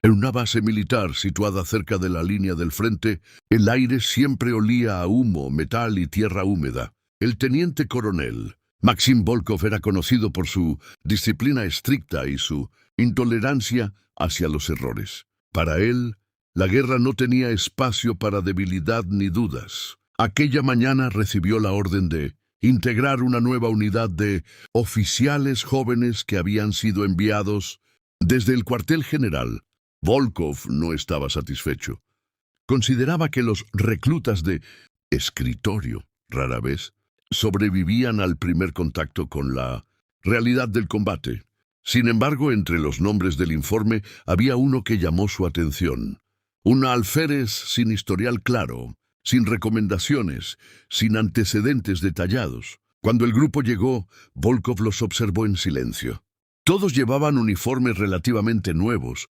En una base militar situada cerca de la línea del frente, el aire siempre olía a humo, metal y tierra húmeda. El teniente coronel, Maxim Volkov, era conocido por su disciplina estricta y su intolerancia hacia los errores. Para él, la guerra no tenía espacio para debilidad ni dudas. Aquella mañana recibió la orden de integrar una nueva unidad de oficiales jóvenes que habían sido enviados desde el cuartel general. Volkov no estaba satisfecho. Consideraba que los reclutas de escritorio, rara vez, sobrevivían al primer contacto con la realidad del combate. Sin embargo, entre los nombres del informe había uno que llamó su atención. Un alférez sin historial claro, sin recomendaciones, sin antecedentes detallados. Cuando el grupo llegó, Volkov los observó en silencio. Todos llevaban uniformes relativamente nuevos,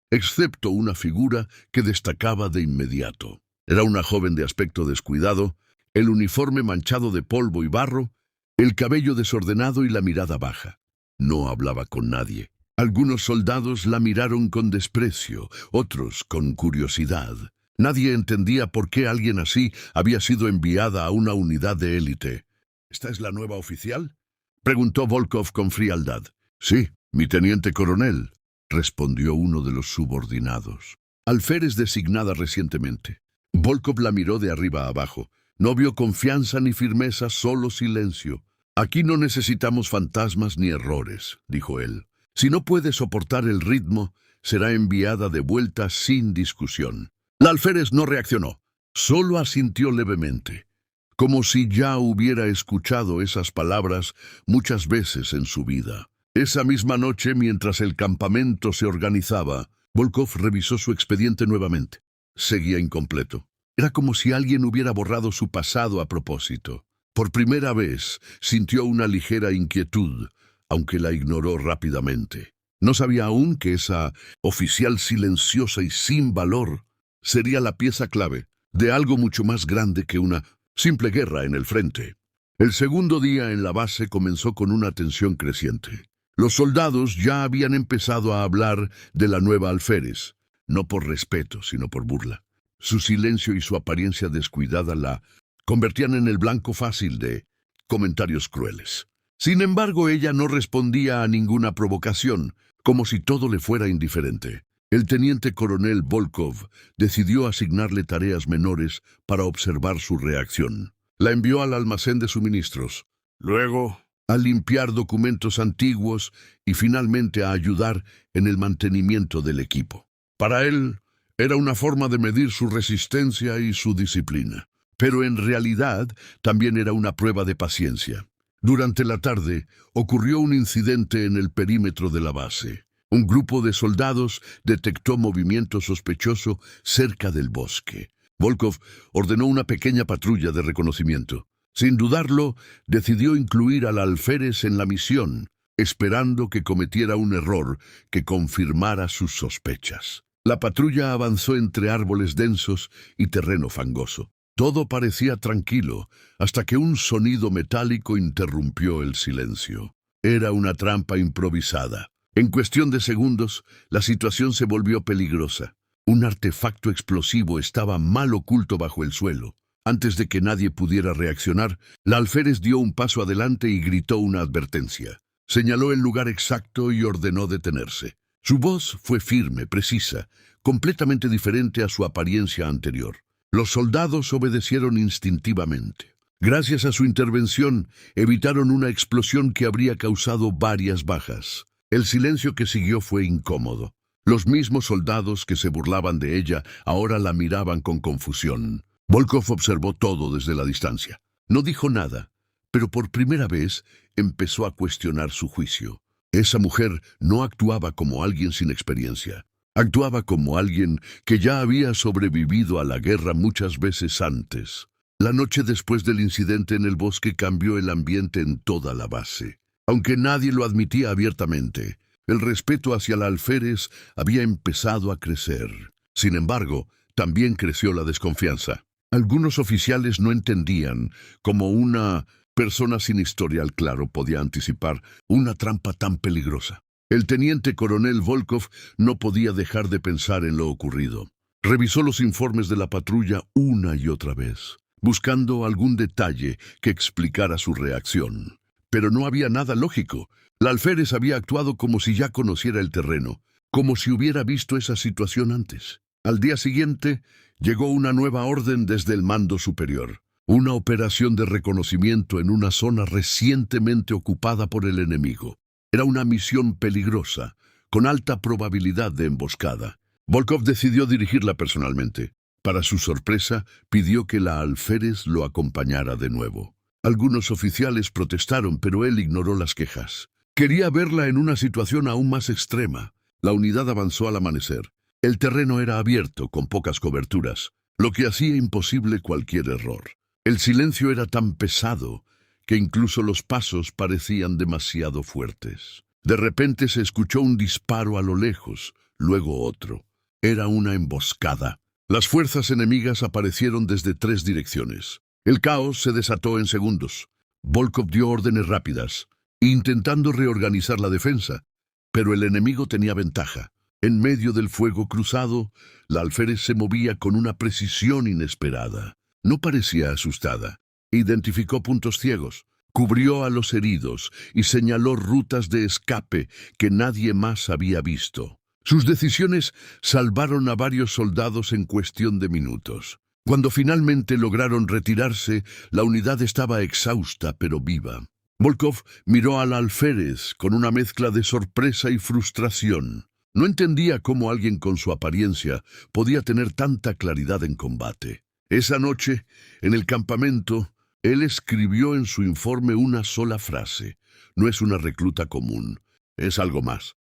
excepto una figura que destacaba de inmediato. Era una joven de aspecto descuidado, el uniforme manchado de polvo y barro, el cabello desordenado y la mirada baja. No hablaba con nadie. Algunos soldados la miraron con desprecio, otros con curiosidad. Nadie entendía por qué alguien así había sido enviada a una unidad de élite. ¿Esta es la nueva oficial?, preguntó Volkov con frialdad. Sí, mi teniente coronel, respondió uno de los subordinados. Alférez designada recientemente. Volkov la miró de arriba a abajo. No vio confianza ni firmeza, solo silencio. Aquí no necesitamos fantasmas ni errores, dijo él. Si no puede soportar el ritmo, será enviada de vuelta sin discusión. La alférez no reaccionó, solo asintió levemente, como si ya hubiera escuchado esas palabras muchas veces en su vida. Esa misma noche, mientras el campamento se organizaba, Volkov revisó su expediente nuevamente. Seguía incompleto. Era como si alguien hubiera borrado su pasado a propósito. Por primera vez sintió una ligera inquietud, aunque la ignoró rápidamente. No sabía aún que esa oficial silenciosa y sin valor sería la pieza clave de algo mucho más grande que una simple guerra en el frente. El segundo día en la base comenzó con una tensión creciente. Los soldados ya habían empezado a hablar de la nueva alférez, no por respeto, sino por burla. Su silencio y su apariencia descuidada la convertían en el blanco fácil de comentarios crueles. Sin embargo, ella no respondía a ninguna provocación, como si todo le fuera indiferente. El teniente coronel Volkov decidió asignarle tareas menores para observar su reacción. La envió al almacén de suministros. Luego, a limpiar documentos antiguos y finalmente a ayudar en el mantenimiento del equipo. Para él, era una forma de medir su resistencia y su disciplina. Pero en realidad también era una prueba de paciencia. Durante la tarde ocurrió un incidente en el perímetro de la base. Un grupo de soldados detectó movimiento sospechoso cerca del bosque. Volkov ordenó una pequeña patrulla de reconocimiento. Sin dudarlo, decidió incluir al alférez en la misión, esperando que cometiera un error que confirmara sus sospechas. La patrulla avanzó entre árboles densos y terreno fangoso. Todo parecía tranquilo, hasta que un sonido metálico interrumpió el silencio. Era una trampa improvisada. En cuestión de segundos, la situación se volvió peligrosa. Un artefacto explosivo estaba mal oculto bajo el suelo. Antes de que nadie pudiera reaccionar, la alférez dio un paso adelante y gritó una advertencia. Señaló el lugar exacto y ordenó detenerse. Su voz fue firme, precisa, completamente diferente a su apariencia anterior. Los soldados obedecieron instintivamente. Gracias a su intervención, evitaron una explosión que habría causado varias bajas. El silencio que siguió fue incómodo. Los mismos soldados que se burlaban de ella ahora la miraban con confusión. Volkov observó todo desde la distancia. No dijo nada, pero por primera vez empezó a cuestionar su juicio. Esa mujer no actuaba como alguien sin experiencia. Actuaba como alguien que ya había sobrevivido a la guerra muchas veces antes. La noche después del incidente en el bosque cambió el ambiente en toda la base. Aunque nadie lo admitía abiertamente, el respeto hacia la alférez había empezado a crecer. Sin embargo, también creció la desconfianza. Algunos oficiales no entendían cómo una persona sin historial claro podía anticipar una trampa tan peligrosa. El teniente coronel Volkov no podía dejar de pensar en lo ocurrido. Revisó los informes de la patrulla una y otra vez, buscando algún detalle que explicara su reacción. Pero no había nada lógico. La alférez había actuado como si ya conociera el terreno, como si hubiera visto esa situación antes. Al día siguiente, llegó una nueva orden desde el mando superior. Una operación de reconocimiento en una zona recientemente ocupada por el enemigo. Era una misión peligrosa, con alta probabilidad de emboscada. Volkov decidió dirigirla personalmente. Para su sorpresa, pidió que la alférez lo acompañara de nuevo. Algunos oficiales protestaron, pero él ignoró las quejas. Quería verla en una situación aún más extrema. La unidad avanzó al amanecer. El terreno era abierto, con pocas coberturas, lo que hacía imposible cualquier error. El silencio era tan pesado que incluso los pasos parecían demasiado fuertes. De repente se escuchó un disparo a lo lejos, luego otro. Era una emboscada. Las fuerzas enemigas aparecieron desde 3 direcciones. El caos se desató en segundos. Volkov dio órdenes rápidas, intentando reorganizar la defensa, pero el enemigo tenía ventaja. En medio del fuego cruzado, la alférez se movía con una precisión inesperada. No parecía asustada. Identificó puntos ciegos, cubrió a los heridos y señaló rutas de escape que nadie más había visto. Sus decisiones salvaron a varios soldados en cuestión de minutos. Cuando finalmente lograron retirarse, la unidad estaba exhausta pero viva. Volkov miró al alférez con una mezcla de sorpresa y frustración. No entendía cómo alguien con su apariencia podía tener tanta claridad en combate. Esa noche, en el campamento, él escribió en su informe una sola frase. No es una recluta común, es algo más.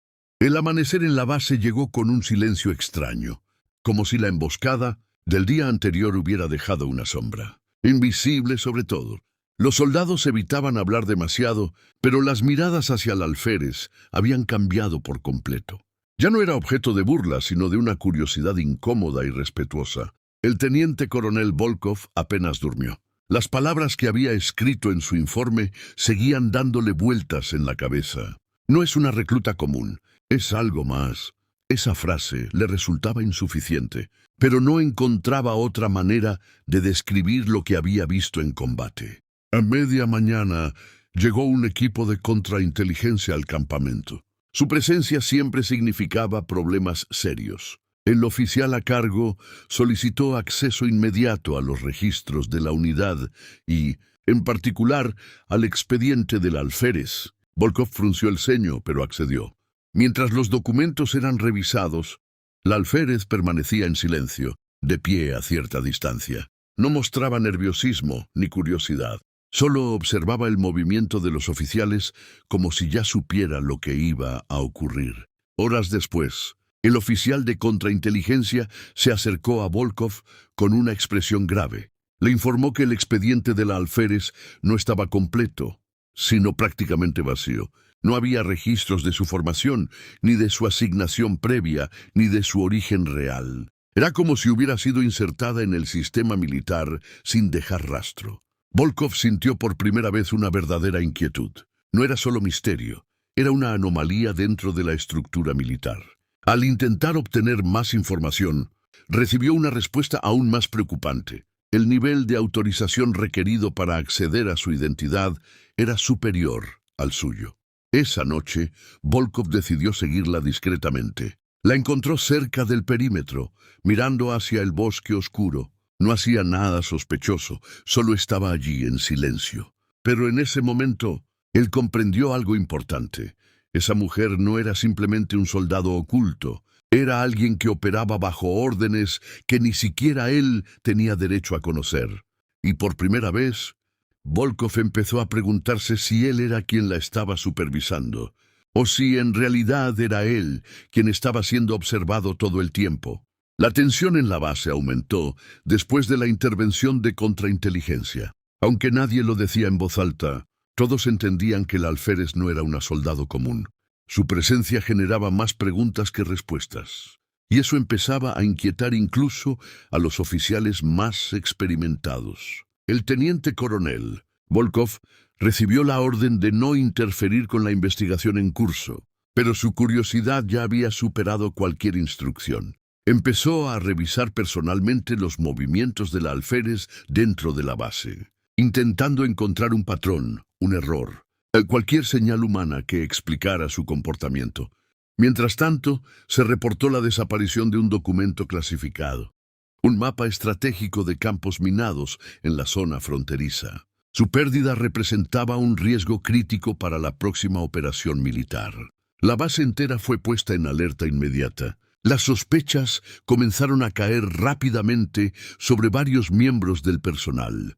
El amanecer en la base llegó con un silencio extraño, como si la emboscada del día anterior hubiera dejado una sombra, invisible sobre todo. Los soldados evitaban hablar demasiado, pero las miradas hacia el alférez habían cambiado por completo. Ya no era objeto de burla, sino de una curiosidad incómoda y respetuosa. El teniente coronel Volkov apenas durmió. Las palabras que había escrito en su informe seguían dándole vueltas en la cabeza. No es una recluta común, es algo más. Esa frase le resultaba insuficiente, pero no encontraba otra manera de describir lo que había visto en combate. A media mañana llegó un equipo de contrainteligencia al campamento. Su presencia siempre significaba problemas serios. El oficial a cargo solicitó acceso inmediato a los registros de la unidad y, en particular, al expediente del alférez. Volkov frunció el ceño, pero accedió. Mientras los documentos eran revisados, la alférez permanecía en silencio, de pie a cierta distancia. No mostraba nerviosismo ni curiosidad. Solo observaba el movimiento de los oficiales como si ya supiera lo que iba a ocurrir. Horas después, el oficial de contrainteligencia se acercó a Volkov con una expresión grave. Le informó que el expediente de la alférez no estaba completo, sino prácticamente vacío. No había registros de su formación, ni de su asignación previa, ni de su origen real. Era como si hubiera sido insertada en el sistema militar sin dejar rastro. Volkov sintió por primera vez una verdadera inquietud. No era solo misterio, era una anomalía dentro de la estructura militar. Al intentar obtener más información, recibió una respuesta aún más preocupante. El nivel de autorización requerido para acceder a su identidad era superior al suyo. Esa noche, Volkov decidió seguirla discretamente. La encontró cerca del perímetro, mirando hacia el bosque oscuro. No hacía nada sospechoso, solo estaba allí en silencio. Pero en ese momento, él comprendió algo importante. Esa mujer no era simplemente un soldado oculto, era alguien que operaba bajo órdenes que ni siquiera él tenía derecho a conocer. Y por primera vez, Volkov empezó a preguntarse si él era quien la estaba supervisando, o si en realidad era él quien estaba siendo observado todo el tiempo. La tensión en la base aumentó después de la intervención de contrainteligencia. Aunque nadie lo decía en voz alta, todos entendían que el alférez no era una soldado común. Su presencia generaba más preguntas que respuestas, y eso empezaba a inquietar incluso a los oficiales más experimentados. El teniente coronel Volkov recibió la orden de no interferir con la investigación en curso. Pero su curiosidad ya había superado cualquier instrucción. Empezó a revisar personalmente los movimientos del alférez dentro de la base, intentando encontrar un patrón, un error, cualquier señal humana que explicara su comportamiento. Mientras tanto, se reportó la desaparición de un documento clasificado, un mapa estratégico de campos minados en la zona fronteriza. Su pérdida representaba un riesgo crítico para la próxima operación militar. La base entera fue puesta en alerta inmediata. Las sospechas comenzaron a caer rápidamente sobre varios miembros del personal.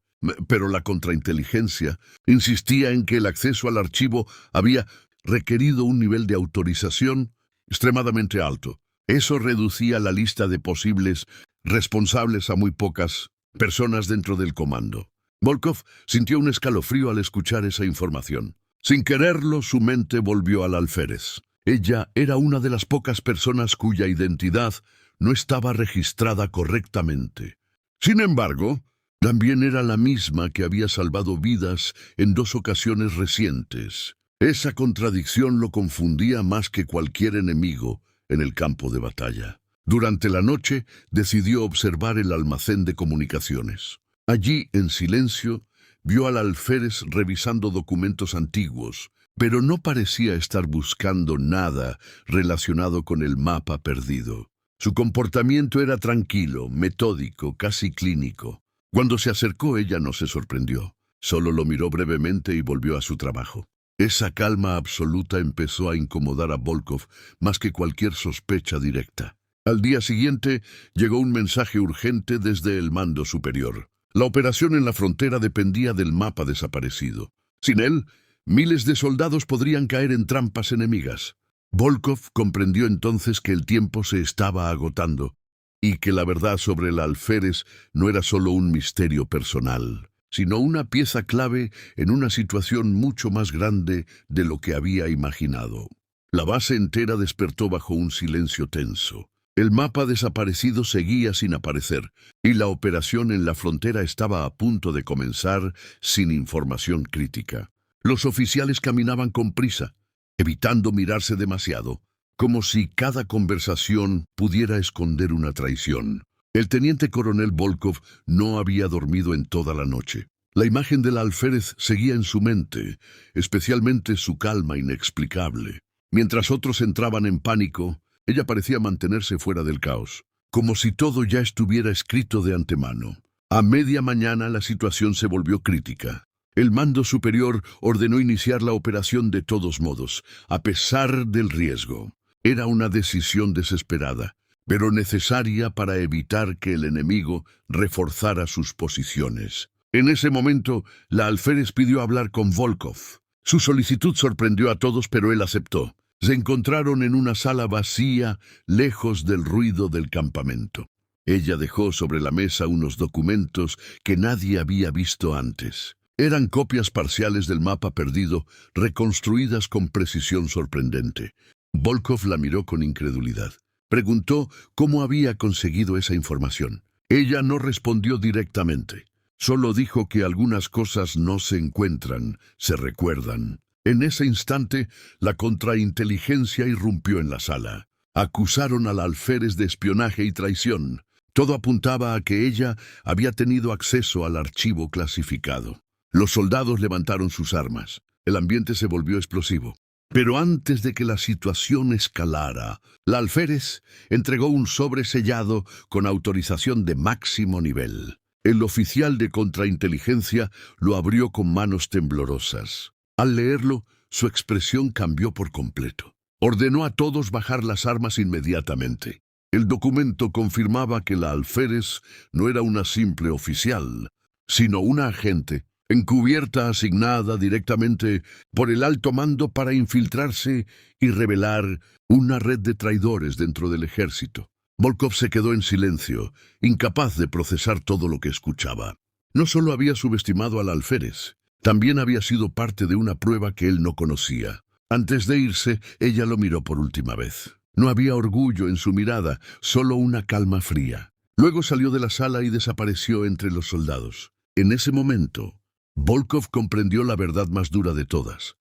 Pero la contrainteligencia insistía en que el acceso al archivo había requerido un nivel de autorización extremadamente alto. Eso reducía la lista de posibles responsables a muy pocas personas dentro del comando. Volkov sintió un escalofrío al escuchar esa información. Sin quererlo, su mente volvió al alférez. Ella era una de las pocas personas cuya identidad no estaba registrada correctamente. Sin embargo, también era la misma que había salvado vidas en 2 ocasiones recientes. Esa contradicción lo confundía más que cualquier enemigo en el campo de batalla. Durante la noche, decidió observar el almacén de comunicaciones. Allí, en silencio, vio al alférez revisando documentos antiguos, pero no parecía estar buscando nada relacionado con el mapa perdido. Su comportamiento era tranquilo, metódico, casi clínico. Cuando se acercó, ella no se sorprendió. Solo lo miró brevemente y volvió a su trabajo. Esa calma absoluta empezó a incomodar a Volkov más que cualquier sospecha directa. Al día siguiente, llegó un mensaje urgente desde el mando superior. La operación en la frontera dependía del mapa desaparecido. Sin él, miles de soldados podrían caer en trampas enemigas. Volkov comprendió entonces que el tiempo se estaba agotando y que la verdad sobre el alférez no era solo un misterio personal, sino una pieza clave en una situación mucho más grande de lo que había imaginado. La base entera despertó bajo un silencio tenso. El mapa desaparecido seguía sin aparecer, y la operación en la frontera estaba a punto de comenzar sin información crítica. Los oficiales caminaban con prisa, evitando mirarse demasiado, como si cada conversación pudiera esconder una traición. El teniente coronel Volkov no había dormido en toda la noche. La imagen del alférez seguía en su mente, especialmente su calma inexplicable. Mientras otros entraban en pánico, ella parecía mantenerse fuera del caos, como si todo ya estuviera escrito de antemano. A media mañana la situación se volvió crítica. El mando superior ordenó iniciar la operación de todos modos, a pesar del riesgo. Era una decisión desesperada, pero necesaria para evitar que el enemigo reforzara sus posiciones. En ese momento, la alférez pidió hablar con Volkov. Su solicitud sorprendió a todos, pero él aceptó. Se encontraron en una sala vacía, lejos del ruido del campamento. Ella dejó sobre la mesa unos documentos que nadie había visto antes. Eran copias parciales del mapa perdido, reconstruidas con precisión sorprendente. Volkov la miró con incredulidad. Preguntó cómo había conseguido esa información. Ella no respondió directamente. Solo dijo que algunas cosas no se encuentran, se recuerdan. En ese instante, la contrainteligencia irrumpió en la sala. Acusaron al alférez de espionaje y traición. Todo apuntaba a que ella había tenido acceso al archivo clasificado. Los soldados levantaron sus armas. El ambiente se volvió explosivo. Pero antes de que la situación escalara, la alférez entregó un sobre sellado con autorización de máximo nivel. El oficial de contrainteligencia lo abrió con manos temblorosas. Al leerlo, su expresión cambió por completo. Ordenó a todos bajar las armas inmediatamente. El documento confirmaba que la alférez no era una simple oficial, sino una agente encubierta asignada directamente por el alto mando para infiltrarse y revelar una red de traidores dentro del ejército. Volkov se quedó en silencio, incapaz de procesar todo lo que escuchaba. No solo había subestimado al alférez, también había sido parte de una prueba que él no conocía. Antes de irse, ella lo miró por última vez. No había orgullo en su mirada, solo una calma fría. Luego salió de la sala y desapareció entre los soldados. En ese momento, Volkov comprendió la verdad más dura de todas.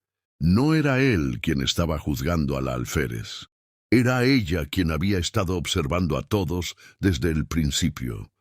No era él quien estaba juzgando a la alférez. Era ella quien había estado observando a todos desde el principio.